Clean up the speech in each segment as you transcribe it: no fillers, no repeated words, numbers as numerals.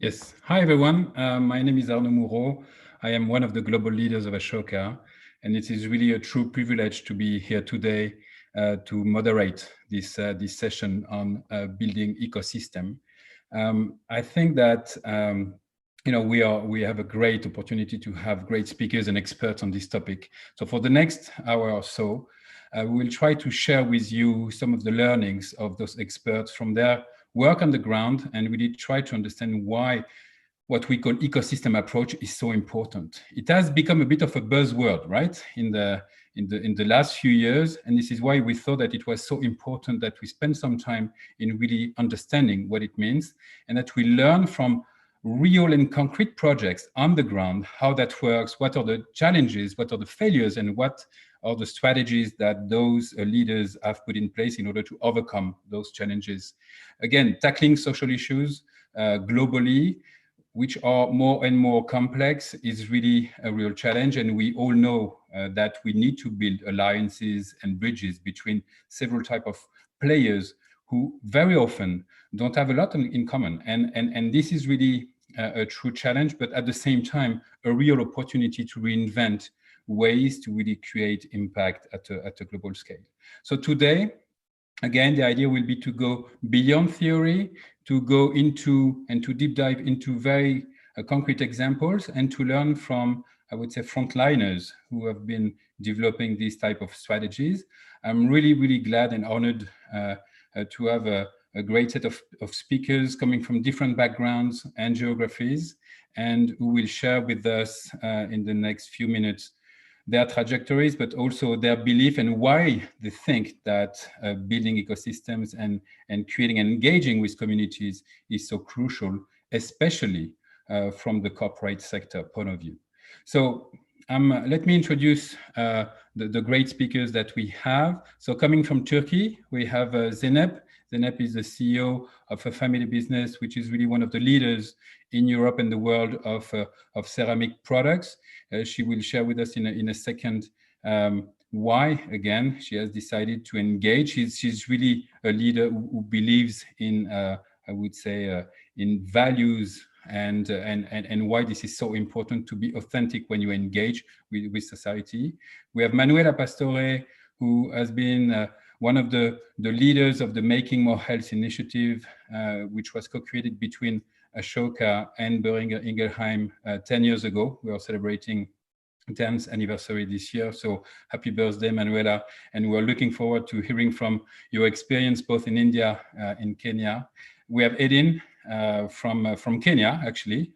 Yes. Hi, everyone. My name is Arnaud Moureau. I am one of the global leaders of Ashoka, and it is really a true privilege to be here today to moderate this session on building ecosystem. I think that we have a great opportunity to have great speakers and experts on this topic. So for the next hour or so, we will try to share with you some of the learnings of those experts from their work on the ground, and really try to understand why what we call ecosystem approach is so important. It has become a bit of a buzzword, right, in the last few years, and this is why we thought that it was so important that we spend some time in really understanding what it means, and that we learn from real and concrete projects on the ground, how that works, what are the challenges, what are the failures, and what are the strategies that those leaders have put in place in order to overcome those challenges. Again, tackling social issues globally, which are more and more complex, is really a real challenge. And we all know that we need to build alliances and bridges between several types of players who very often don't have a lot in common. And this is really a true challenge, but at the same time, a real opportunity to reinvent ways to really create impact at a global scale. So today, again, the idea will be to go beyond theory, to go into and to deep dive into very concrete examples, and to learn from, I would say, frontliners who have been developing these type of strategies. I'm really, really glad and honored to have a great set of speakers coming from different backgrounds and geographies, and who will share with us in the next few minutes their trajectories, but also their belief and why they think that building ecosystems and creating and engaging with communities is so crucial, especially from the corporate sector point of view. So let me introduce the great speakers that we have. So coming from Turkey, we have Zeynep. Zeynep is the CEO of a family business, which is really one of the leaders in Europe and the world of ceramic products. She will share with us in a second why, again, she has decided to engage. She's really a leader who believes in, I would say, in values and why this is so important to be authentic when you engage with society. We have Manuela Pastore, who has been one of the leaders of the Making More Health initiative, which was co-created between Ashoka and Boehringer Ingelheim 10 years ago. We are celebrating 10th anniversary this year. So happy birthday, Manuela. And we're looking forward to hearing from your experience both in India and Kenya. We have Edin from Kenya, actually,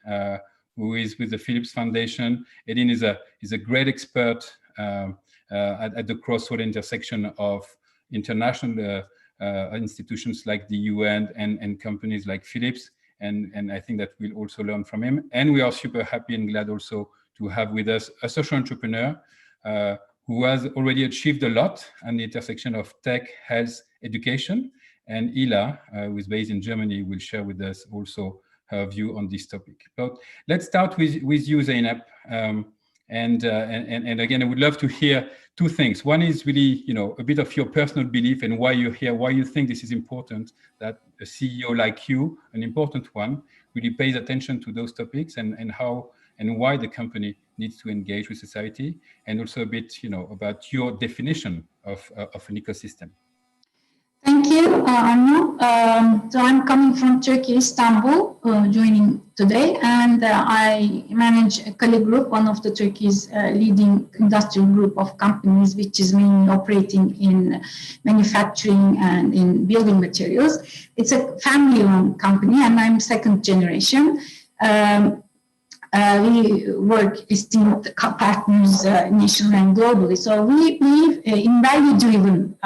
who is with the Philips Foundation. Edin is a great expert at the crossroad intersection of international institutions like the UN and companies like Philips. And I think that we'll also learn from him. And we are super happy and glad also to have with us a social entrepreneur who has already achieved a lot on the intersection of tech, health, education. And Ila, who is based in Germany, will share with us also her view on this topic. But let's start with you, Zeynep. And again, I would love to hear two things. One is really, a bit of your personal belief and why you're here, why you think this is important, that a CEO like you, an important one, really pays attention to those topics and how and why the company needs to engage with society, and also a bit, about your definition of an ecosystem. Thank you, Arno. So I'm coming from Turkey, Istanbul, joining today, and I manage Kale Group, one of the Turkey's leading industrial group of companies, which is mainly operating in manufacturing and in building materials. It's a family-owned company, and I'm second generation. We work with partners nationally and globally. So we believe in value-driven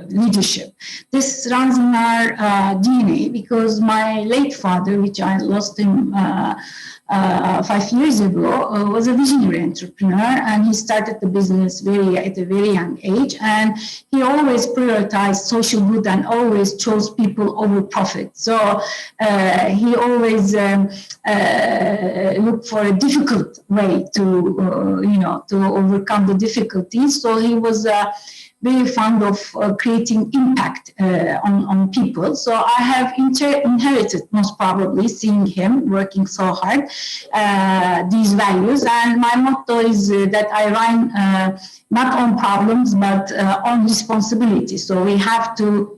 leadership. This runs in our DNA because my late father, which I lost him 5 years ago, was a visionary entrepreneur, and he started the business at a very young age. And he always prioritized social good and always chose people over profit. So he always look for a difficult way to, to overcome the difficulties. So he was very fond of creating impact on people. So I have inherited, most probably, seeing him working so hard, these values. And my motto is that I run not on problems, but on responsibility. So we have to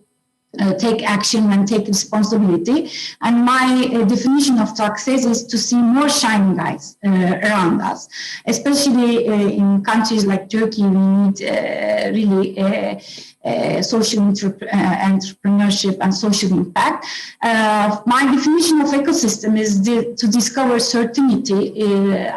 take action and take responsibility. And my definition of success is to see more shining eyes around us, especially in countries like Turkey. We need really social entrepreneurship and social impact. My definition of ecosystem is to discover certainty.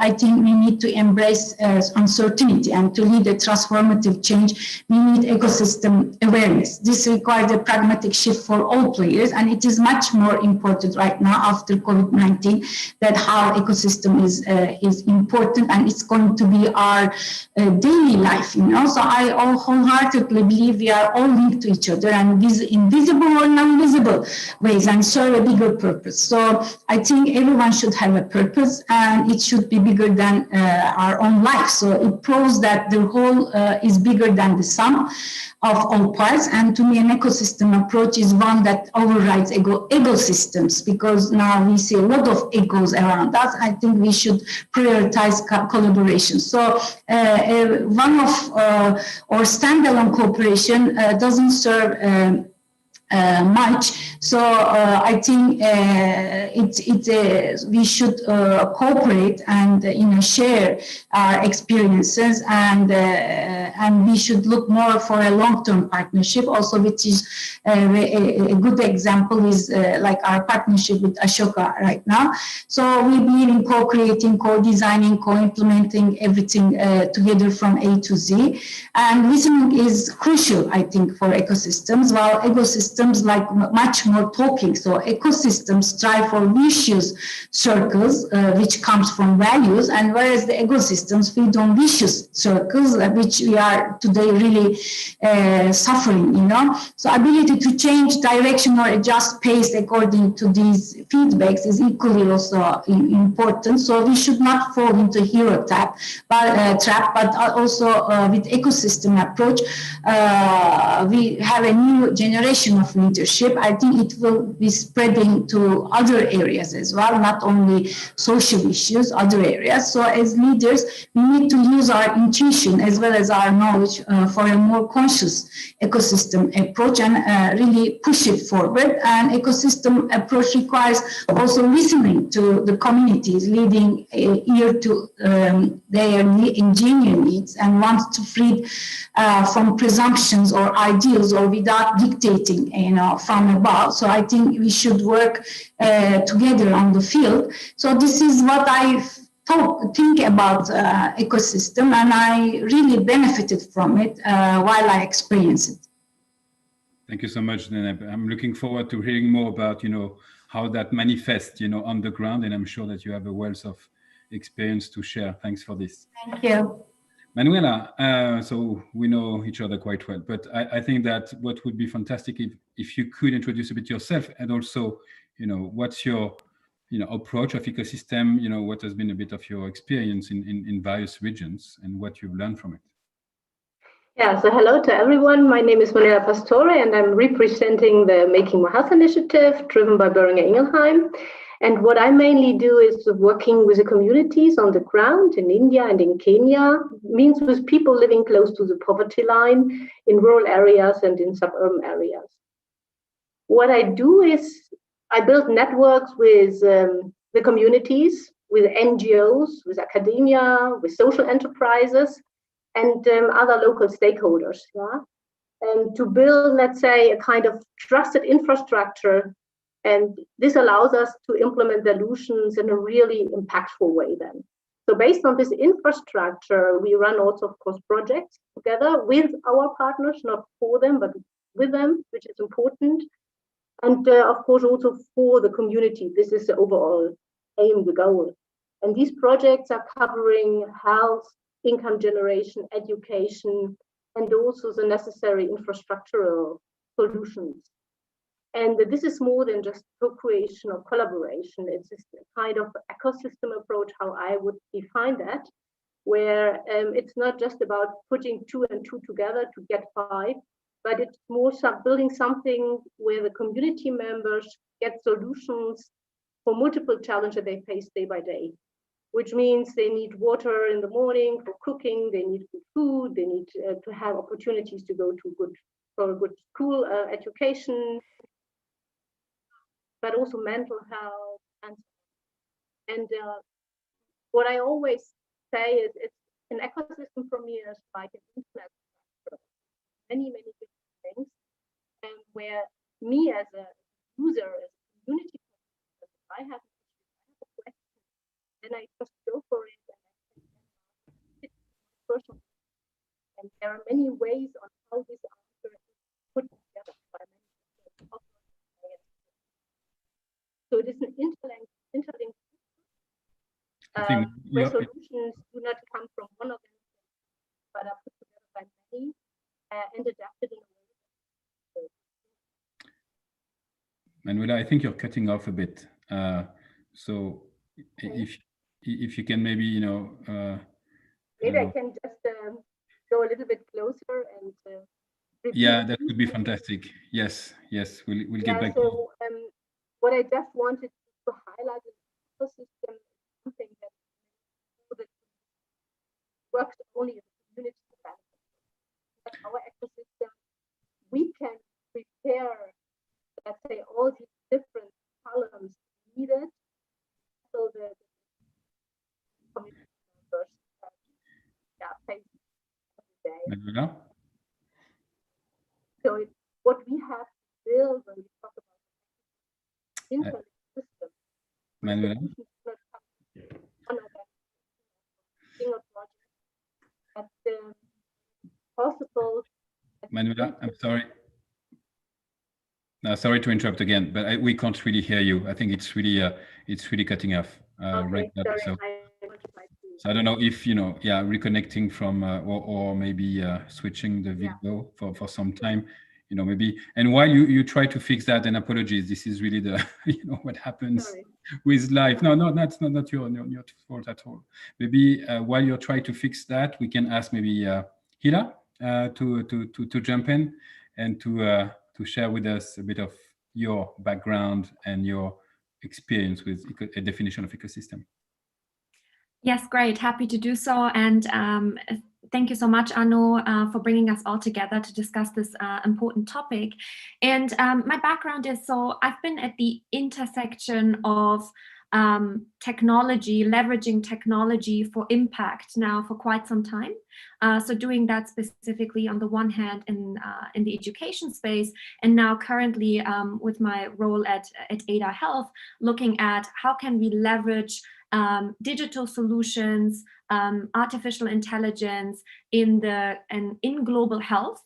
I think we need to embrace uncertainty, and to lead a transformative change, we need ecosystem awareness. This requires a pragmatic shift for all players, and it is much more important right now after COVID-19 that how ecosystem is important, and it's going to be our daily life. So I wholeheartedly believe we are all linked to each other, and these invisible or non-visible ways, and serve a bigger purpose. So I think everyone should have a purpose, and it should be bigger than our own life. So it proves that the whole is bigger than the sum of all parts. And to me, an ecosystem approach is one that overrides ecosystems, because now we see a lot of egos around us. I think we should prioritize collaboration. So one of or standalone cooperation doesn't serve much. So I think we should cooperate and share our experiences, and we should look more for a long-term partnership also, which is a good example is like our partnership with Ashoka right now. So we believe in co-creating, co-designing, co-implementing everything together from A to Z. And listening is crucial, I think, for ecosystems, while ecosystems like much more talking. So ecosystems strive for vicious circles, which comes from values, and whereas the ecosystems feed on vicious circles, which we are today really suffering, So ability to change direction or adjust pace according to these feedbacks is equally also important. So we should not fall into hero trap, but also with ecosystem approach, we have a new generation of leadership. I think it will be spreading to other areas as well, not only social issues, other areas. So as leaders, we need to use our intuition as well as our knowledge for a more conscious ecosystem approach, and really push it forward. And ecosystem approach requires also listening to the communities, leading ear to their genuine needs, and wants to free from presumptions or ideals, or without dictating, from above. So I think we should work together on the field. So this is what I think about ecosystem, and I really benefited from it while I experienced it. Thank you so much, Deneb. I'm looking forward to hearing more about, how that manifests, on the ground, and I'm sure that you have a wealth of experience to share. Thanks for this. Thank you. Manuela, so we know each other quite well, but I think that what would be fantastic if you could introduce a bit yourself, and also, what's your, approach of ecosystem, what has been a bit of your experience in various regions and what you've learned from it. Yeah, so hello to everyone. My name is Manuela Pastore, and I'm representing the Making More Health initiative driven by Boehringer Ingelheim. And what I mainly do is working with the communities on the ground in India and in Kenya, means with people living close to the poverty line in rural areas and in suburban areas. What I do is I build networks with the communities, with NGOs, with academia, with social enterprises, and other local stakeholders. Yeah? And to build, let's say, a kind of trusted infrastructure. And this allows us to implement solutions in a really impactful way then. So based on this infrastructure, we run also, of course, projects together with our partners, not for them, but with them, which is important. And of course, also for the community. This is the overall aim, the goal. And these projects are covering health, income generation, education, and also the necessary infrastructural solutions. And this is more than just co-creation or collaboration. It's just a kind of ecosystem approach, how I would define that, where it's not just about putting 2 and 2 together to get 5, but it's more building something where the community members get solutions for multiple challenges they face day by day, which means they need water in the morning for cooking, they need food, they need to have opportunities to go to a good school education, but also mental health. And what I always say is it's an ecosystem for me is like an internet of many different things, and where me as a user, as a community, I have a question, and I just go for it, and it's personal. And there are many ways on how this answer is put together by many people. So it is an interlinked where solutions do not come from one organization, but are put together by many and adapted in a way. Manuela, I think you're cutting off a bit. So Okay. if you can maybe, maybe I can just go a little bit closer and repeat. Yeah, that would be fantastic. Yes, we'll get back. So what I just wanted to highlight is the ecosystem is something that works only in the community development. But our ecosystem, we can prepare, let's say, all these different columns needed so the community members face every day. So what we have to build when we talk about internet system, Manuela? single project at possible. Manuela, I'm sorry. No, sorry to interrupt again, but we can't really hear you. I think it's really cutting off right now. So I don't know if reconnecting from or maybe switching the video for some time, maybe. And while you try to fix that, and apologies, this is really the what happens with live. No, that's not your fault at all. Maybe while you're trying to fix that, we can ask maybe Hila to jump in and to share with us a bit of your background and your experience with a definition of ecosystem. Yes, great. Happy to do so. And thank you so much, Arno, for bringing us all together to discuss this important topic. And my background is, so I've been at the intersection of technology, leveraging technology for impact now for quite some time. So doing that specifically on the one hand in the education space, and now currently with my role at Ada Health, looking at how can we leverage digital solutions, artificial intelligence in global health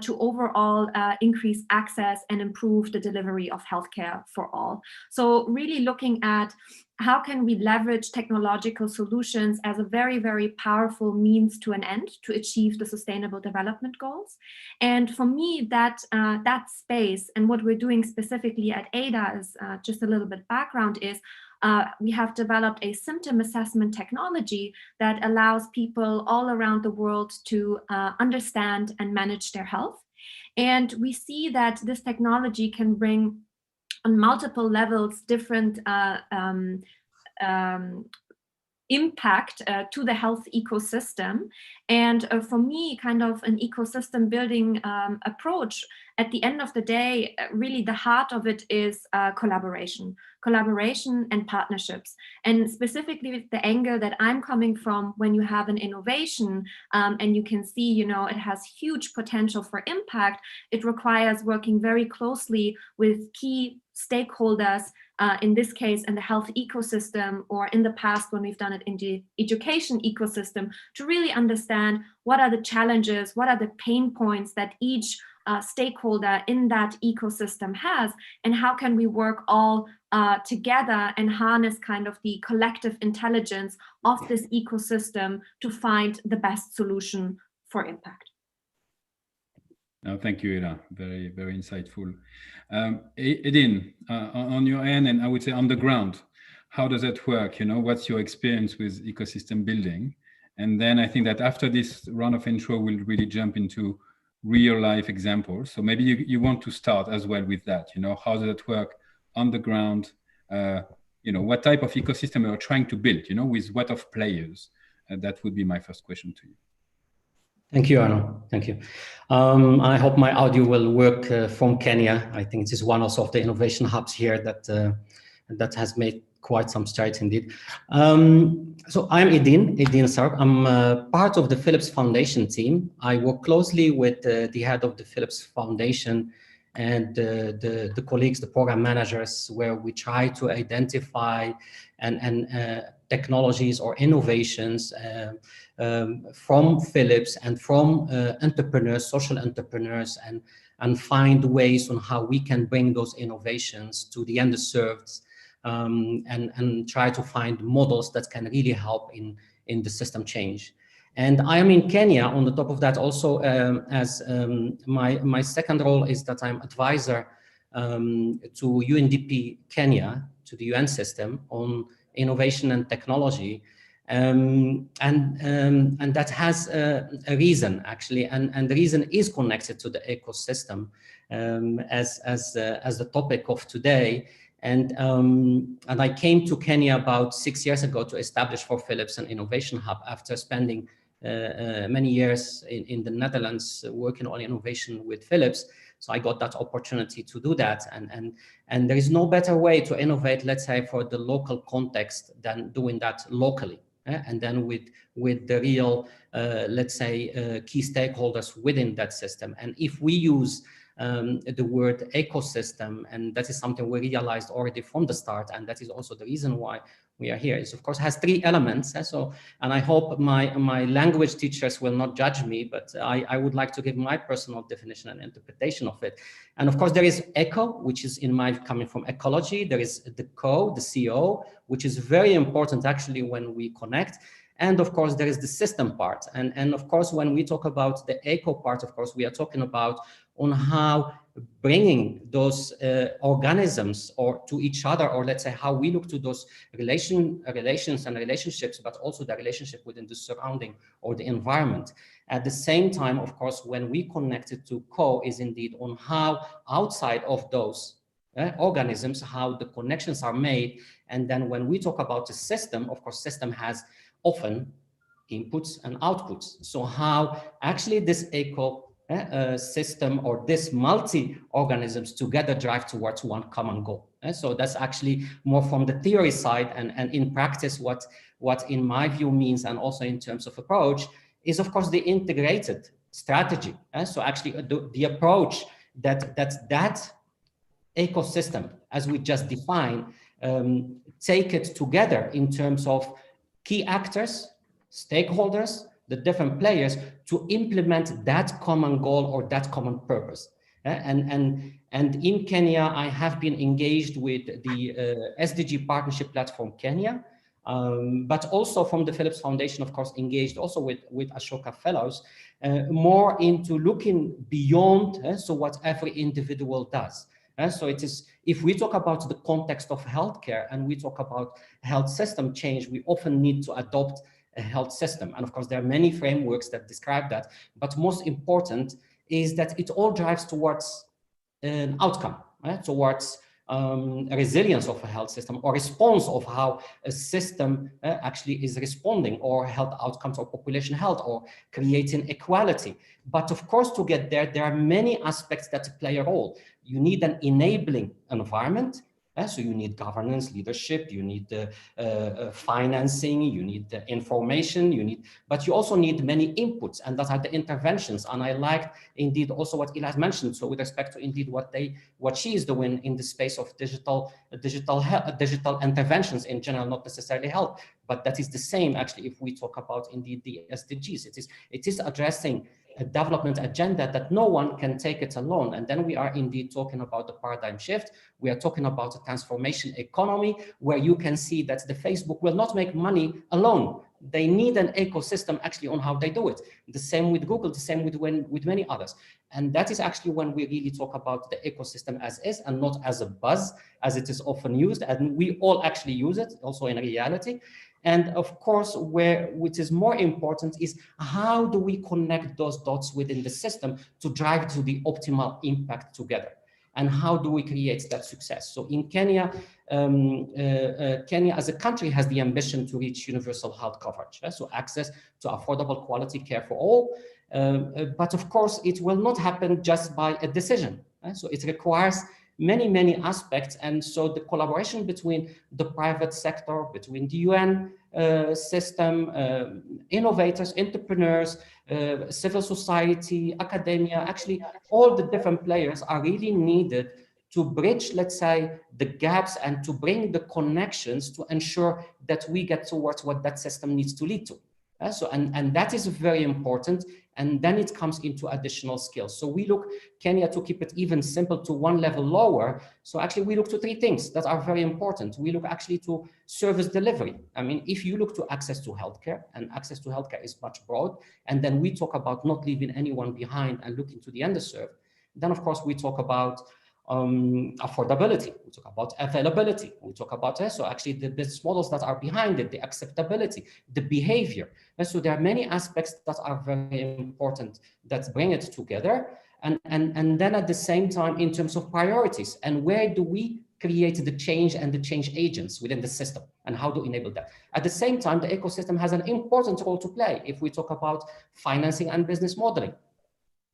to overall increase access and improve the delivery of healthcare for all. So really looking at how can we leverage technological solutions as a very, very powerful means to an end to achieve the Sustainable Development Goals. And for me, that space and what we're doing specifically at Ada is just a little bit background is we have developed a symptom assessment technology that allows people all around the world to understand and manage their health. And we see that this technology can bring on multiple levels different impact to the health ecosystem. And for me, kind of an ecosystem building approach, at the end of the day, really the heart of it is collaboration and partnerships. And specifically with the angle that I'm coming from, when you have an innovation and you can see, it has huge potential for impact, it requires working very closely with key stakeholders, in this case in the health ecosystem, or in the past when we've done it in the education ecosystem, to really understand what are the challenges, what are the pain points that each stakeholder in that ecosystem has, and how can we work all together and harness kind of the collective intelligence of this ecosystem to find the best solution for impact. No, thank you, Ella. Very, very insightful. Edin, on your end, and I would say on the ground, how does that work? What's your experience with ecosystem building? And then I think that after this round of intro, we'll really jump into real life examples. So maybe you want to start as well with that. How does that work on the ground? What type of ecosystem you're trying to build? With what of players? That would be my first question to you. Thank you, Arno. Thank you. I hope my audio will work from Kenya. I think it is one also of the innovation hubs here that has made quite some strides indeed. So I'm Edin Sarp. I'm part of the Philips Foundation team. I work closely with the head of the Philips Foundation and the colleagues, the program managers, where we try to identify and technologies or innovations from Philips and from entrepreneurs, social entrepreneurs, and find ways on how we can bring those innovations to the underserved, and try to find models that can really help in the system change. And I am in Kenya. On the top of that, also as my second role is that I'm advisor to UNDP Kenya, to the UN system on innovation and technology. And that has a reason, actually, and the reason is connected to the ecosystem as the topic of today. And I came to Kenya about 6 years ago to establish for Philips an innovation hub after spending many years in the Netherlands working on innovation with Philips. So I got that opportunity to do that, and there is no better way to innovate, let's say, for the local context than doing that locally. And then with the real, let's say, key stakeholders within that system. And if we use the word ecosystem, and that is something we realized already from the start, and that is also the reason why we are here, is of course has three elements. And I hope my language teachers will not judge me, but I would like to give my personal definition and interpretation of it. And of course there is eco, which is coming from ecology. There is the CO, which is very important actually when we connect. And of course, there is the system part. And of course, when we talk about the eco part, of course, we are talking about on how bringing those organisms or to each other, or let's say how we look to those relations and relationships, but also the relationship within the surrounding or the environment. At the same time, of course, when we connect it to co is indeed on how outside of those organisms, how the connections are made. And then when we talk about the system, of course, system has often inputs and outputs. So how actually this eco system or this multi-organisms together drive towards one common goal. So that's actually more from the theory side, and in practice what in my view means, and also in terms of approach, is of course the integrated strategy. So actually the approach that ecosystem, as we just defined, take it together in terms of key actors, stakeholders, the different players to implement that common goal or that common purpose. And in Kenya, I have been engaged with the SDG Partnership Platform Kenya, but also from the Philips Foundation, of course, engaged also with Ashoka Fellows, more into looking beyond so what every individual does. So it is, if we talk about the context of healthcare and we talk about health system change, we often need to adopt a health system. And of course, there are many frameworks that describe that, but most important is that it all drives towards an outcome, towards a resilience of a health system or response of how a system actually is responding, or health outcomes or population health, or creating equality. But of course, to get there, there are many aspects that play a role. You need an enabling environment. So you need governance, leadership, you need financing, you need the information, but you also need many inputs, and that are the interventions. And I liked indeed also what Ila mentioned. So with respect to indeed what she is doing in the space of digital interventions in general, not necessarily health, but that is the same actually if we talk about indeed the SDGs. It is addressing a development agenda that no one can take it alone. And then we are indeed talking about the paradigm shift. We are talking about a transformation economy where you can see that the Facebook will not make money alone. They need an ecosystem actually on how they do it. The same with Google, the same with many others. And that is actually when we really talk about the ecosystem as is and not as a buzz, as it is often used. And we all actually use it also in reality. And of course, which is more important is how do we connect those dots within the system to drive to the optimal impact together? And how do we create that success? So in Kenya, Kenya as a country has the ambition to reach universal health coverage, so access to affordable quality care for all. But of course, it will not happen just by a decision. So it requires many aspects. And so the collaboration between the private sector, between the UN system, innovators, entrepreneurs, civil society, academia, actually all the different players are really needed to bridge, let's say, the gaps and to bring the connections to ensure that we get towards what that system needs to lead to. And that is very important. And then it comes into additional skills. So we look, Kenya, to keep it even simple, to one level lower. So actually we look to three things that are very important. We look actually to service delivery. I mean, if you look to access to healthcare, and access to healthcare is much broad, and then we talk about not leaving anyone behind and looking to the underserved, then of course we talk about affordability, we talk about availability, we talk about so actually the business models that are behind it, the acceptability, the behavior. And so there are many aspects that are very important that bring it together. And then at the same time, in terms of priorities, and where do we create the change and the change agents within the system, and how to enable that. At the same time, the ecosystem has an important role to play if we talk about financing and business modeling.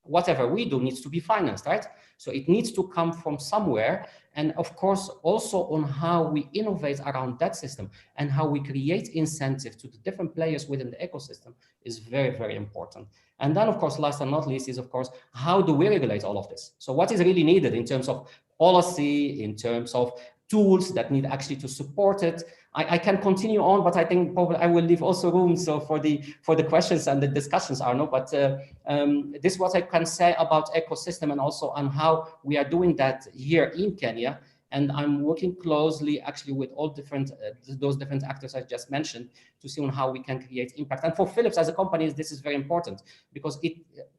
Whatever we do needs to be financed, right? So it needs to come from somewhere. And of course, also on how we innovate around that system and how we create incentive to the different players within the ecosystem is very important. And then of course, last and not least is of course, how do we regulate all of this? So what is really needed in terms of policy, in terms of tools that need actually to support it? I can continue on, but I think probably I will leave also room so for the questions and the discussions, Arno. But this is what I can say about ecosystem and also on how we are doing that here in Kenya. And I'm working closely actually with all different those different actors I just mentioned to see on how we can create impact. And for Philips as a company, this is very important because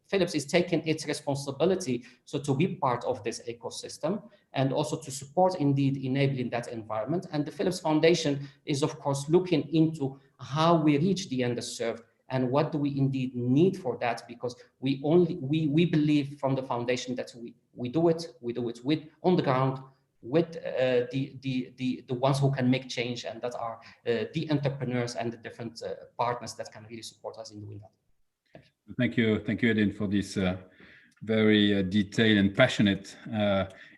Philips is taking its responsibility so to be part of this ecosystem and also to support indeed enabling that environment. And the Philips Foundation is of course looking into how we reach the underserved and what do we indeed need for that, because we believe from the foundation that we do it with on the ground with the ones who can make change, and that are the entrepreneurs and the different partners that can really support us in doing that. Thank you, Edin, for this very detailed and passionate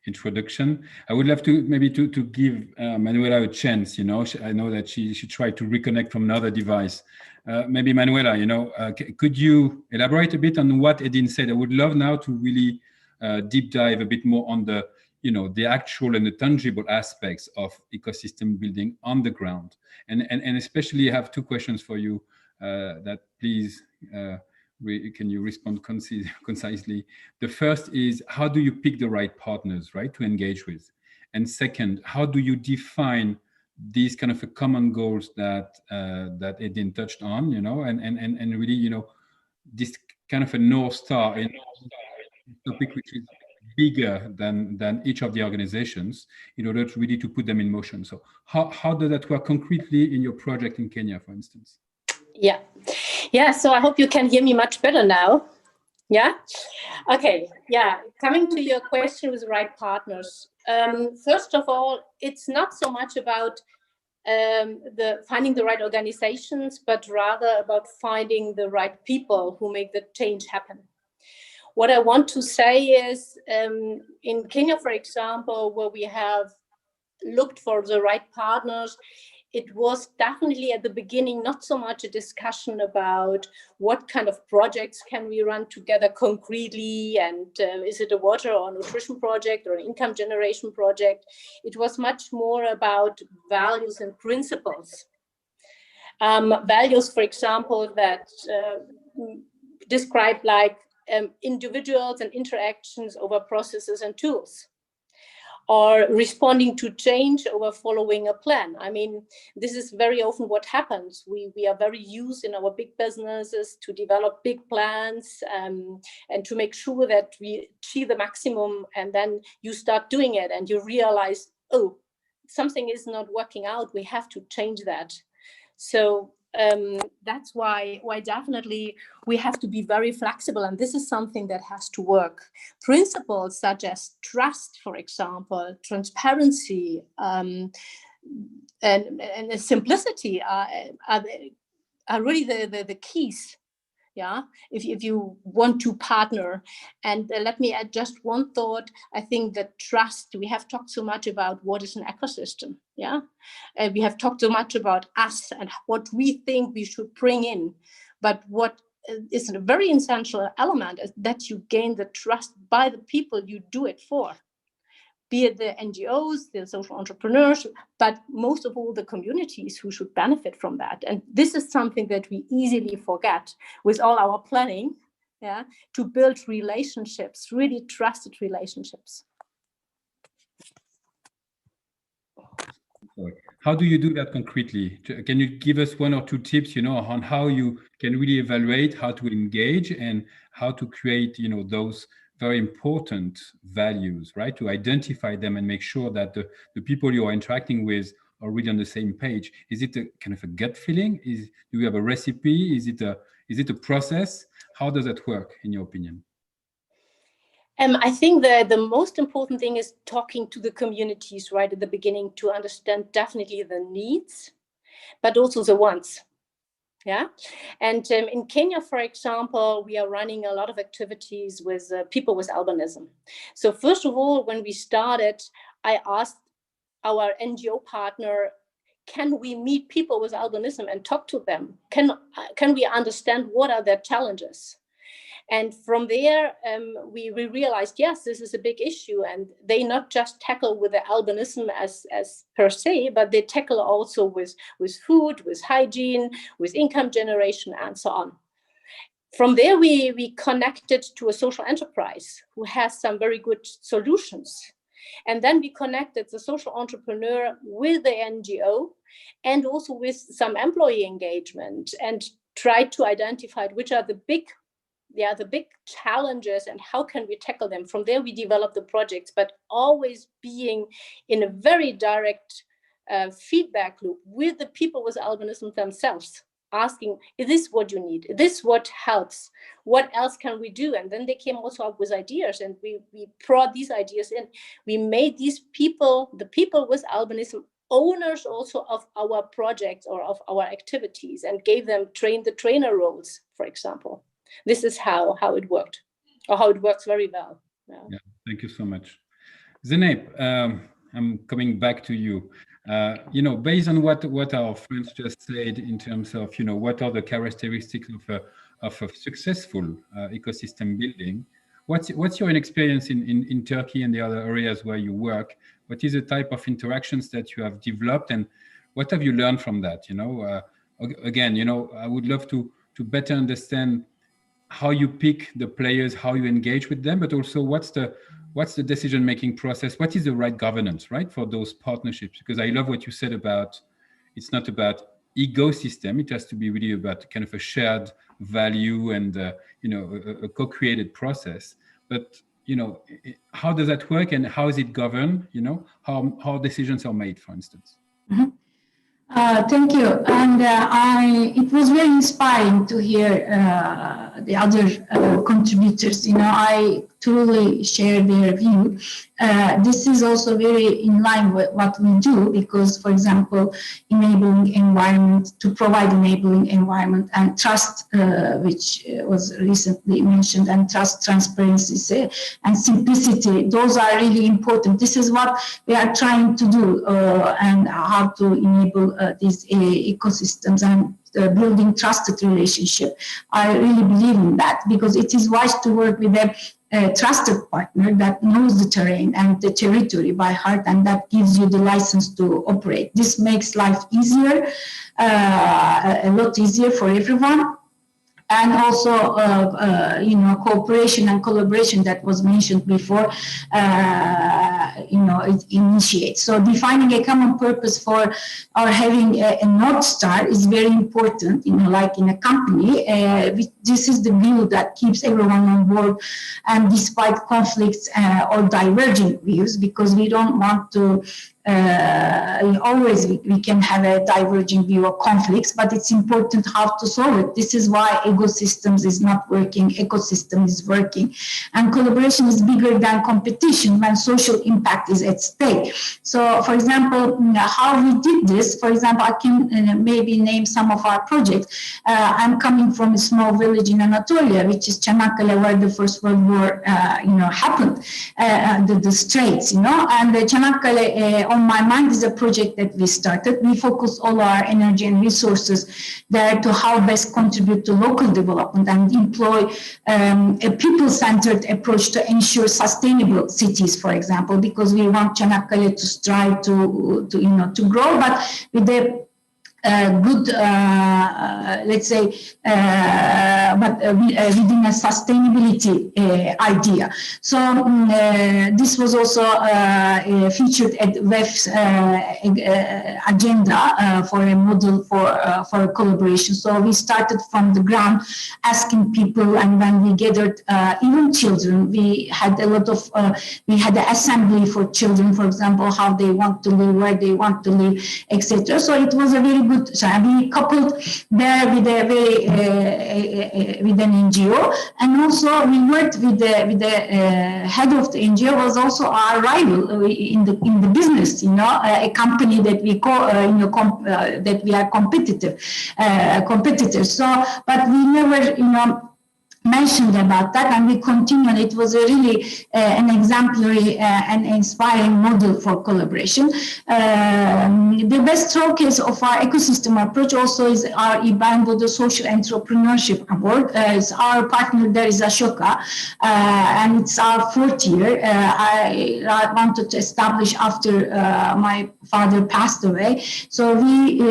introduction. I would love to maybe to give Manuela a chance. You know, I know that she tried to reconnect from another device. Maybe Manuela, you know, could you elaborate a bit on what Edin said? I would love now to really deep dive a bit more on the the actual and the tangible aspects of ecosystem building on the ground. And especially I have two questions for you that please, can you respond concisely? The first is, how do you pick the right partners, right, to engage with? And second, how do you define these kind of common goals that Edin touched on, and really, this kind of a North Star in topic which is bigger than each of the organizations in order to really to put them in motion. So how does that work concretely in your project in Kenya, for instance? Yeah. So I hope you can hear me much better now. Yeah. Okay. Yeah. Coming to your question with the right partners. First of all, it's not so much about finding the right organizations, but rather about finding the right people who make the change happen. What I want to say is, in Kenya, for example, where we have looked for the right partners, it was definitely at the beginning not so much a discussion about what kind of projects can we run together concretely, and is it a water or nutrition project or an income generation project. It was much more about values and principles. Values, for example, that describe like individuals and interactions over processes and tools. or responding to change or following a plan. I mean, this is very often what happens. We are very used in our big businesses to develop big plans and to make sure that we achieve the maximum, and then you start doing it and you realize, oh, something is not working out, we have to change that. So that's why definitely we have to be very flexible, and this is something that has to work. Principles such as trust, for example, transparency, and simplicity are really the keys. Yeah, if you want to partner. And let me add just one thought. I think that trust, we have talked so much about what is an ecosystem. Yeah, we have talked so much about us and what we think we should bring in. But what is a very essential element is that you gain the trust by the people you do it for. Be it the NGOs, the social entrepreneurs, but most of all the communities who should benefit from that. And this is something that we easily forget with all our planning, yeah, to build relationships, really trusted relationships. How do you do that concretely? Can you give us one or two tips, on how you can really evaluate, how to engage, and how to create, those very important values, right? To identify them and make sure that the people you are interacting with are really on the same page. Is it a kind of a gut feeling? Do you have a recipe? Is it a process? How does that work, in your opinion? I think the most important thing is talking to the communities right at the beginning to understand definitely the needs, but also the wants. Yeah, and in Kenya, for example, we are running a lot of activities with people with albinism. So first of all, when we started, I asked our NGO partner, can we meet people with albinism and talk to them? Can we understand what are their challenges? And from there, we realized, yes, this is a big issue. And they not just tackle with the albinism as per se, but they tackle also with food, with hygiene, with income generation, and so on. From there, we connected to a social enterprise who has some very good solutions. And then we connected the social entrepreneur with the NGO and also with some employee engagement and tried to identify which are the big challenges and how can we tackle them. From there, we developed the projects, but always being in a very direct feedback loop with the people with albinism themselves, asking, is this what you need? Is this what helps? What else can we do? And then they came also up with ideas, and we brought these ideas in. We made these people, the people with albinism, owners also of our projects or of our activities, and gave them the trainer roles, for example. This is how it worked, or how it works very well. Yeah, thank you so much. Zeynep, I'm coming back to you. Based on what our friends just said in terms of, what are the characteristics of a successful ecosystem building, what's your experience in Turkey and the other areas where you work? What is the type of interactions that you have developed, and what have you learned from that? Again, I would love to better understand how you pick the players, how you engage with them, but also what's the decision-making process? What is the right governance, right, for those partnerships? Because I love what you said about, it's not about ecosystem. It has to be really about kind of a shared value and, a co-created process. But, how does that work, and how is it governed? How decisions are made, for instance? Mm-hmm. Thank you. And it was very inspiring to hear the other contributors. I truly share their view. This is also very in line with what we do, because, for example, enabling environment, to provide enabling environment and trust, which was recently mentioned, and trust, transparency, and simplicity, those are really important. This is what we are trying to do, and how to enable these ecosystems and building trusted relationship. I really believe in that, because it is wise to work with a trusted partner that knows the terrain and the territory by heart, and that gives you the license to operate. This makes life easier, a lot easier for everyone. and also cooperation and collaboration that was mentioned before, it initiates. So defining a common purpose for or having a North Star is very important, like in a company. This is the view that keeps everyone on board, and despite conflicts or diverging views, because we don't want to always we can have a diverging view of conflicts, but it's important how to solve it. This is why ecosystems is not working, ecosystem is working. And collaboration is bigger than competition when social impact is at stake. So, for example, how we did this, for example, I can maybe name some of our projects. I'm coming from a small village in Anatolia, which is Çanakkale, where the First World War, happened, the Straits, and the Çanakkale, on my mind, is a project that we started. We focus all our energy and resources there to how best contribute to local development and employ a people-centered approach to ensure sustainable cities, for example, because we want Çanakkale to strive to grow, but with the good, let's say, but within a sustainability idea. So this was also featured at WEF's agenda for a model for collaboration. So we started from the ground, asking people, and when we gathered even children, we had a lot of, we had an assembly for children, for example, how they want to live, where they want to live, etc. So it was a very good. So we coupled there with a very with an NGO, and also we worked with the head of the NGO was also our rival in the business. A company that we that we are competitors. So, but we never mentioned about that, and we continued. It was a really an exemplary and inspiring model for collaboration. The best showcase of our ecosystem approach also is our IBANBO, the Social Entrepreneurship Award. It's our partner there is Ashoka, and it's our 4th year. I wanted to establish after my father passed away. So we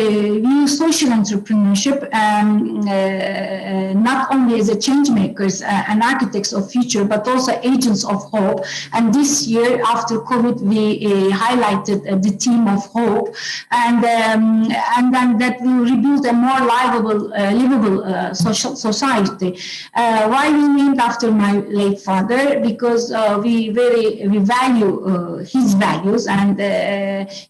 use social entrepreneurship not only as a change maker and architects of future, but also agents of hope. And this year, after COVID, we highlighted the theme of hope, and then that will rebuild a more livable social society. Why we named after my late father? Because we value his values and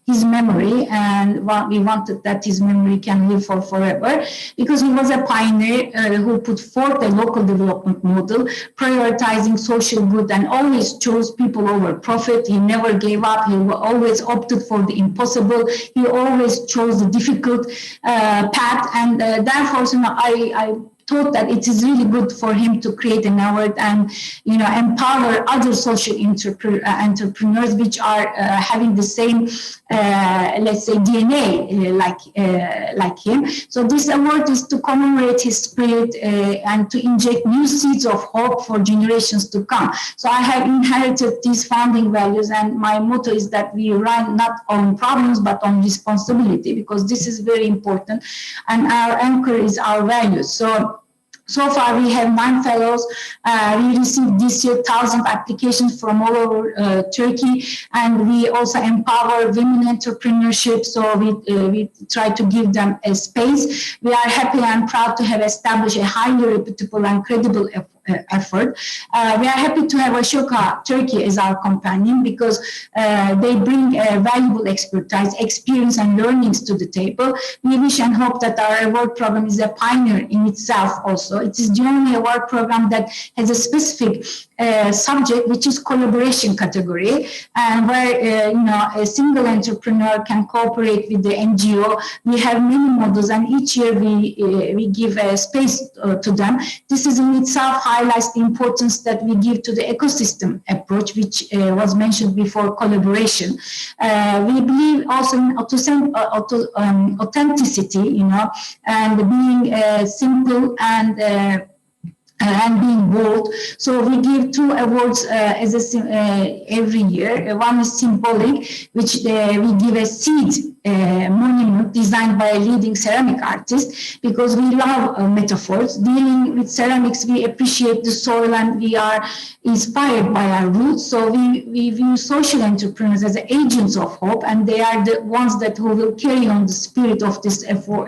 his memory, and we wanted that his memory can live for forever, because he was a pioneer who put forth a local development model, prioritizing social good, and always chose people over profit. He never gave up. He always opted for the impossible. He always chose the difficult path, and therefore, I thought that it is really good for him to create an award and empower other social entrepreneurs which are having the same let's say DNA like him. So this award is to commemorate his spirit and to inject new seeds of hope for generations to come. So I have inherited these founding values, and my motto is that we run not on problems but on responsibility, because this is very important, and our anchor is our values. So far, we have 9 fellows. We received this year 1,000 applications from all over Turkey, and we also empower women entrepreneurship. So we try to give them a space. We are happy and proud to have established a highly reputable and credible effort. We are happy to have Ashoka Turkey as our companion, because they bring valuable expertise, experience, and learnings to the table. We wish and hope that our award program is a pioneer in itself also. It is the only award program that has a specific subject, which is collaboration category, and where a single entrepreneur can cooperate with the NGO. We have many models, and each year we give a space to them. This is in itself highlights the importance that we give to the ecosystem approach, which was mentioned before, collaboration. We believe also in authenticity, and being simple and being bold. So we give 2 awards every year. One is symbolic, which we give a seed monument designed by a leading ceramic artist, because we love metaphors. Dealing with ceramics, we appreciate the soil and we are inspired by our roots. So we view social entrepreneurs as agents of hope, and they are the ones that who will carry on the spirit of this effort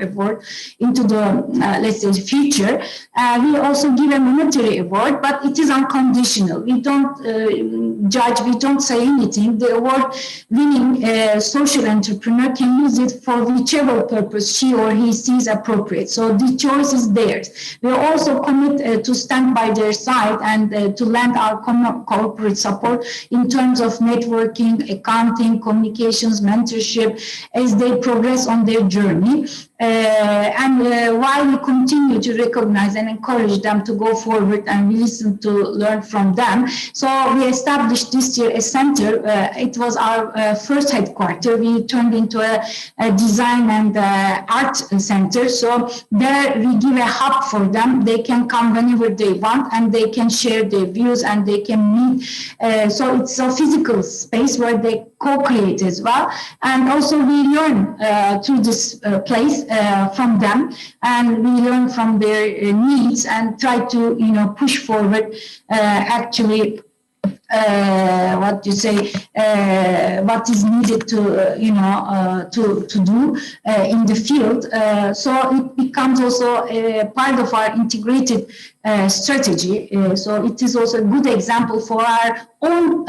into the, let's say, future. We also give a monetary award, but it is unconditional. We don't judge, we don't say anything. The award winning social entrepreneur can use it for whichever purpose she or he sees appropriate. So the choice is theirs. We also commit to stand by their side and to lend our corporate support in terms of networking, accounting, communications, mentorship as they progress on their journey. While we continue to recognize and encourage them to go forward and we listen to learn from them. So we established this year a center. It was our first headquarters. We turned into a design and art center. So there we give a hub for them. They can come whenever they want and they can share their views and they can meet. So it's a physical space where they co-create as well. And also we learn through this place from them, and we learn from their needs and try to, push forward actually what you say, what is needed to to do in the field. So it becomes also a part of our integrated strategy. So it is also a good example for our own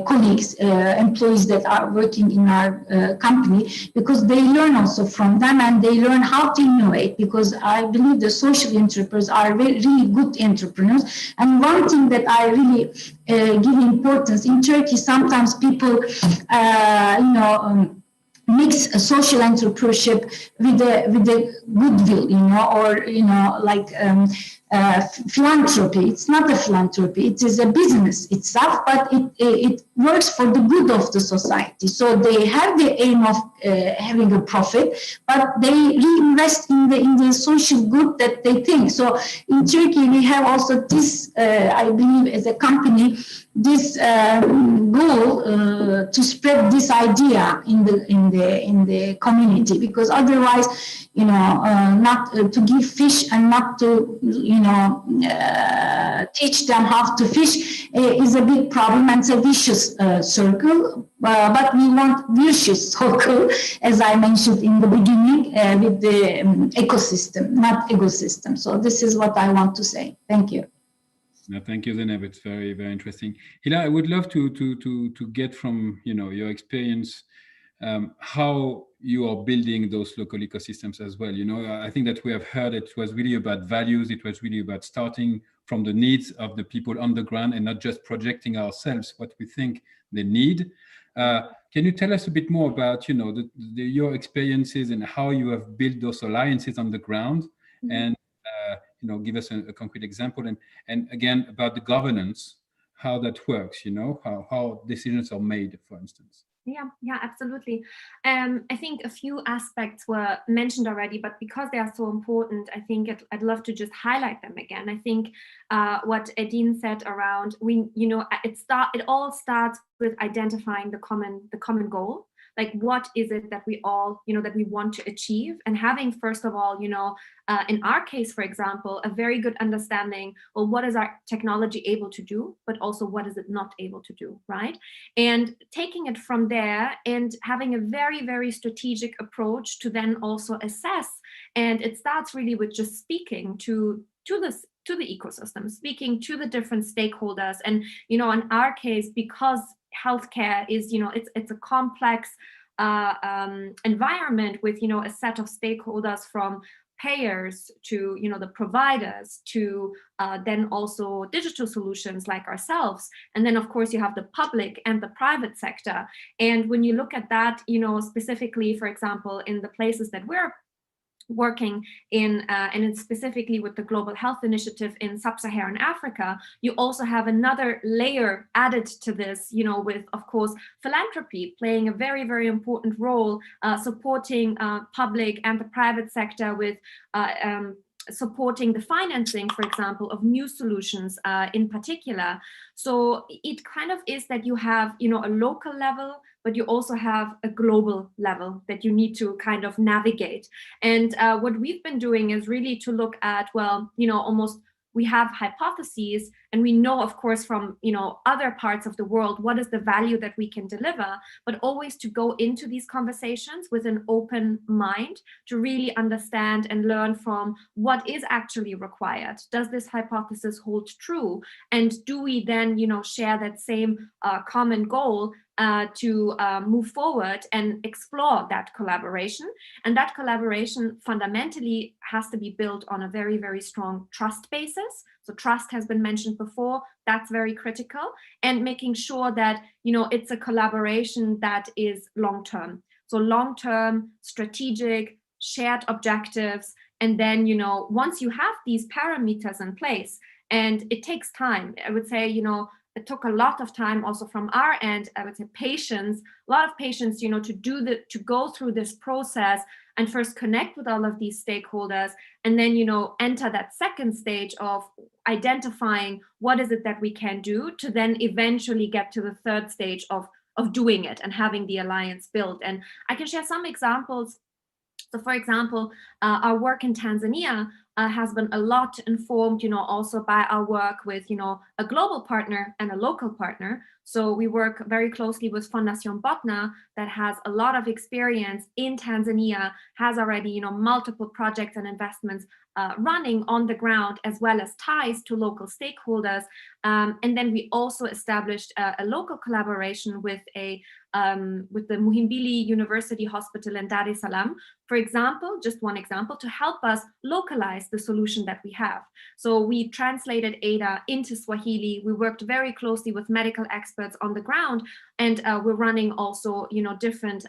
colleagues, employees that are working in our company, because they learn also from them and they learn how to innovate, because I believe the social entrepreneurs are really good entrepreneurs. And one thing that I really give importance in Turkey, sometimes people, mix social entrepreneurship with a goodwill, or like philanthropy. It's not a philanthropy; it is a business itself, but it works for the good of the society. So they have the aim of having a profit, but they reinvest in the social good that they think. So in Turkey, we have also this, I believe, as a company, this goal to spread this idea in the community, because otherwise, not to give fish and not to teach them how to fish is a big problem, and it's a vicious circle. But we want virtuous circle, as I mentioned in the beginning, with the ecosystem, not ecosystem. So this is what I want to say. Thank you. No, thank you, Zeynep. It's very, very interesting. Hila, I would love to get from your experience how you are building those local ecosystems as well. I think that we have heard it was really about values. It was really about starting from the needs of the people on the ground and not just projecting ourselves what we think they need. Can you tell us a bit more about your experiences and how you have built those alliances on the ground? Mm-hmm. And give us a concrete example, and again about the governance, how that works, how decisions are made, for instance. Yeah, absolutely. I think a few aspects were mentioned already, but because they are so important, I think I'd love to just highlight them again. I think what Edine said around, it all starts with identifying the common goal. Like, what is it that we all, that we want to achieve? And having, first of all, in our case, for example, a very good understanding, well, what is our technology able to do, but also what is it not able to do, right? And taking it from there and having a very, very strategic approach to then also assess. And it starts really with just speaking to the ecosystem, speaking to the different stakeholders. And, in our case, because healthcare is, it's a complex environment with, a set of stakeholders from payers to, the providers to then also digital solutions like ourselves. And then, of course, you have the public and the private sector. And when you look at that, specifically, for example, in the places that we're working in, and specifically with the Global Health Initiative in Sub-Saharan Africa, you also have another layer added to this, with, of course, philanthropy playing a very, very important role, supporting public and the private sector with supporting the financing, for example, of new solutions in particular. So it kind of is that you have, you know, a local level, but you also have a global level that you need to kind of navigate. And what we've been doing is really to look at, well, you know, almost we have hypotheses, and we know, of course, from, you know, other parts of the world, what is the value that we can deliver, but always to go into these conversations with an open mind to really understand and learn from what is actually required. Does this hypothesis hold true? And do we then, you know, share that same common goal to move forward and explore that collaboration? And that collaboration fundamentally has to be built on a very, very strong trust basis. So trust has been mentioned before. That's very critical. And making sure that, you know, it's a collaboration that is long-term. So long-term, strategic, shared objectives. And then, you know, once you have these parameters in place, and it takes time, I would say, you know, it took a lot of time also from our end, I would say patience, a lot of patience, you know, to go through this process and first connect with all of these stakeholders, and then, you know, enter that second stage of identifying what is it that we can do to then eventually get to the third stage of doing it and having the alliance built. And I can share some examples. So for example, our work in Tanzania has been a lot informed, you know, also by our work with, you know, a global partner and a local partner. So we work very closely with Fundación Botna that has a lot of experience in Tanzania, has already, you know, multiple projects and investments running on the ground, as well as ties to local stakeholders. And then we also established a local collaboration with the Muhimbili University Hospital in Dar es Salaam, for example, just one example, to help us localize the solution that we have. So we translated ADA into Swahili. We worked very closely with medical experts on the ground, and we're running also, you know, different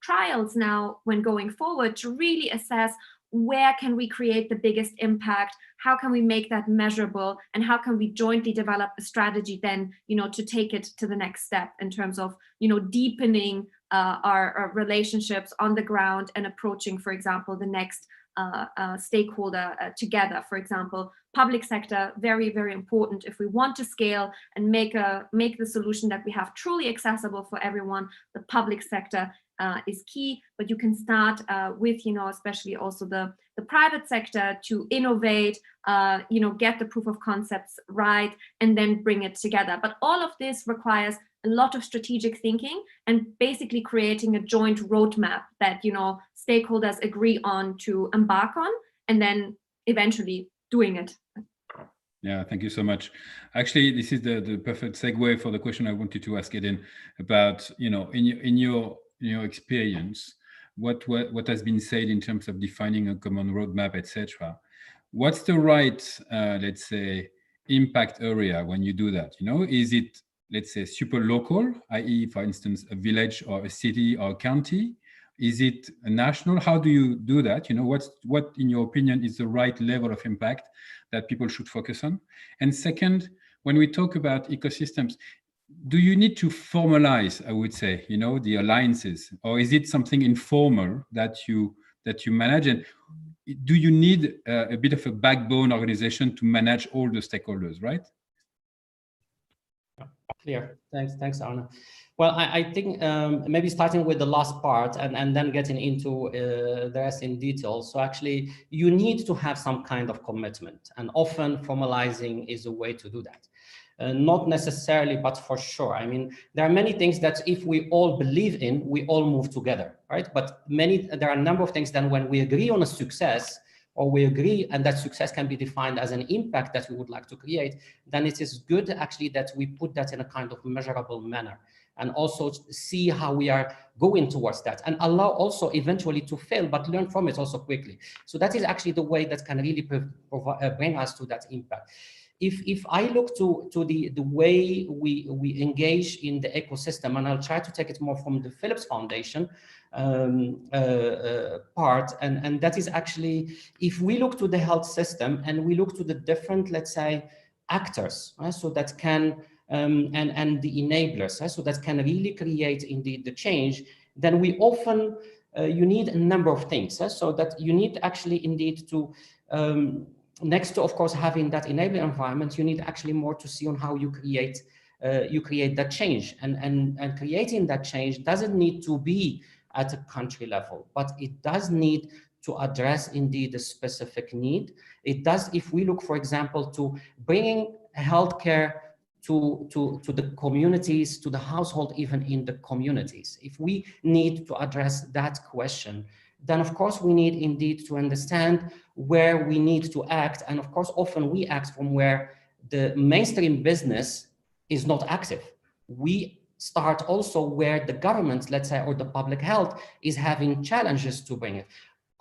trials now when going forward to really assess where can we create the biggest impact, how can we make that measurable, and how can we jointly develop a strategy then, you know, to take it to the next step in terms of, you know, deepening our relationships on the ground and approaching, for example, the next stakeholder together. For example, public sector, very, very important. If we want to scale and make the solution that we have truly accessible for everyone, the public sector is key. But you can start with, you know, especially also the private sector to innovate, you know, get the proof of concepts right, and then bring it together. But all of this requires a lot of strategic thinking and basically creating a joint roadmap that, you know, stakeholders agree on to embark on, and then eventually doing it. Yeah, thank you so much. Actually, this is the perfect segue for the question I wanted to ask Eden about, you know, in your experience, what has been said in terms of defining a common roadmap, etc. What's the right, let's say, impact area when you do that? You know, is it, let's say, super local, i.e., for instance, a village or a city or a county? Is it a national? How do you do that? You know, what in your opinion is the right level of impact that people should focus on? And second, when we talk about ecosystems, do you need to formalize, I would say, you know, the alliances, or is it something informal that you manage? And do you need a bit of a backbone organization to manage all the stakeholders, right? Clear. Thanks, Arne. Well, I think maybe starting with the last part and then getting into the rest in detail. So actually, you need to have some kind of commitment, and often formalizing is a way to do that. Not necessarily, but for sure. I mean, there are many things that if we all believe in, we all move together, right? But there are a number of things then when we agree on a success, or we agree and that success can be defined as an impact that we would like to create, then it is good actually that we put that in a kind of measurable manner, and also see how we are going towards that, and allow also eventually to fail, but learn from it also quickly. So that is actually the way that can really bring us to that impact. If I look to the way we engage in the ecosystem, and I'll try to take it more from the Philips Foundation part, and that is actually, if we look to the health system and we look to the different, let's say, actors, right, so that can and the enablers, right, so that can really create indeed the change, then we often you need a number of things. So that you need actually indeed to, next to, of course, having that enabling environment, you need actually more to see on how you create that change. And creating that change doesn't need to be at a country level, but it does need to address indeed a specific need. It does, if we look, for example, to bringing healthcare to the communities, to the household, even in the communities. If we need to address that question, then of course we need indeed to understand where we need to act. And of course, often we act from where the mainstream business is not active. We start also where the government, let's say, or the public health is having challenges to bring it.